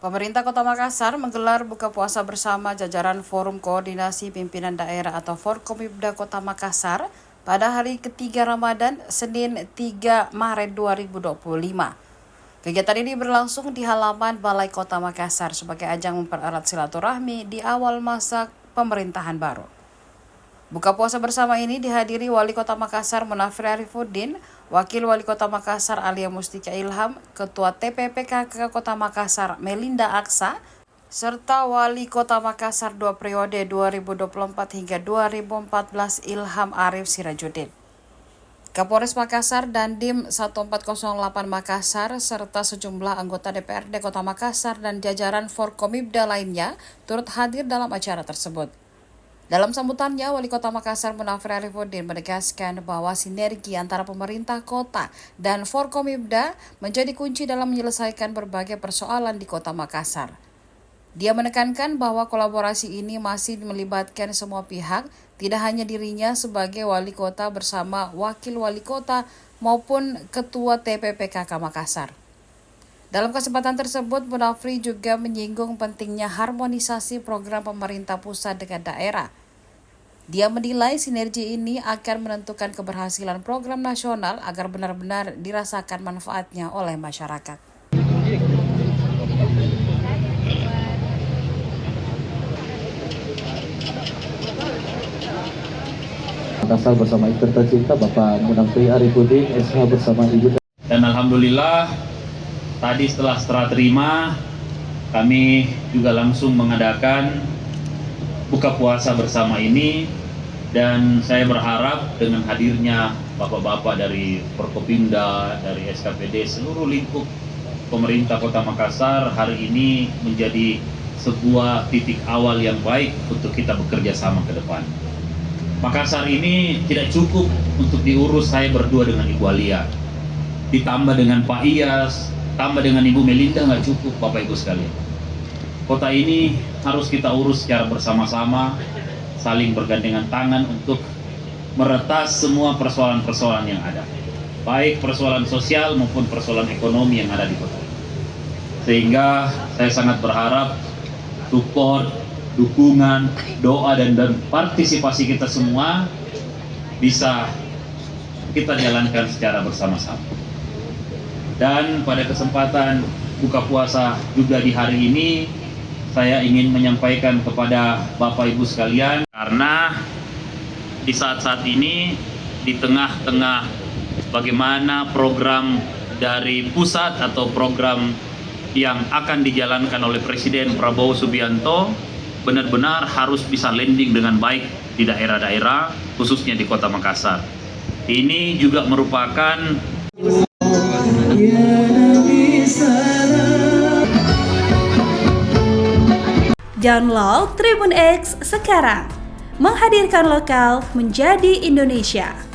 Pemerintah Kota Makassar menggelar buka puasa bersama jajaran Forum Koordinasi Pimpinan Daerah atau Forkomibda Kota Makassar pada hari ketiga Ramadan, Senin 3 Maret 2025. Kegiatan ini berlangsung di halaman Balai Kota Makassar sebagai ajang mempererat silaturahmi di awal masa pemerintahan baru. Buka puasa bersama ini dihadiri Wali Kota Makassar Munafri Arifuddin, Wakil Wali Kota Makassar Alia Mustika Ilham, Ketua TPPKK Kota Makassar Melinda Aksa, serta Wali Kota Makassar 2 periode 2024 hingga 2014 Ilham Arif Sirajuddin. Kapolres Makassar dan Dim 1408 Makassar serta sejumlah anggota DPRD Kota Makassar dan jajaran Forkomibda lainnya turut hadir dalam acara tersebut. Dalam sambutannya, Wali Kota Makassar Munafri Arifuddin menegaskan bahwa sinergi antara pemerintah kota dan Forkomibda menjadi kunci dalam menyelesaikan berbagai persoalan di Kota Makassar. Dia menekankan bahwa kolaborasi ini masih melibatkan semua pihak, tidak hanya dirinya sebagai wali kota bersama wakil wali kota maupun ketua TPPKK Makassar. Dalam kesempatan tersebut, Munafri juga menyinggung pentingnya harmonisasi program pemerintah pusat dengan daerah. Dia menilai sinergi ini akan menentukan keberhasilan program nasional agar benar-benar dirasakan manfaatnya oleh masyarakat. Makassar bersama istri tercinta Bapak Munafri Arifuddin SH bersama Ibu. Dan alhamdulillah tadi setelah terima kami juga langsung mengadakan buka puasa bersama ini, dan saya berharap dengan hadirnya bapak-bapak dari Forkopimda, dari SKPD, seluruh lingkup pemerintah Kota Makassar hari ini menjadi sebuah titik awal yang baik untuk kita bekerja sama ke depan. Makassar ini tidak cukup untuk diurus saya berdua dengan Ibu Alia, ditambah dengan Pak Iyas, tambah dengan Ibu Melinda, nggak cukup Bapak Ibu sekalian. Kota ini harus kita urus secara bersama-sama, saling bergandengan tangan untuk meretas semua persoalan-persoalan yang ada, baik persoalan sosial maupun persoalan ekonomi yang ada di kota. Sehingga saya sangat berharap support, dukungan, doa dan partisipasi kita semua bisa kita jalankan secara bersama-sama. Dan pada kesempatan buka puasa juga di hari ini, saya ingin menyampaikan kepada Bapak Ibu sekalian, karena di saat-saat ini, di tengah-tengah bagaimana program dari pusat atau program yang akan dijalankan oleh Presiden Prabowo Subianto benar-benar harus bisa landing dengan baik di daerah-daerah, khususnya di Kota Makassar. Ini juga merupakan Download Tribun X sekarang, menghadirkan lokal menjadi Indonesia.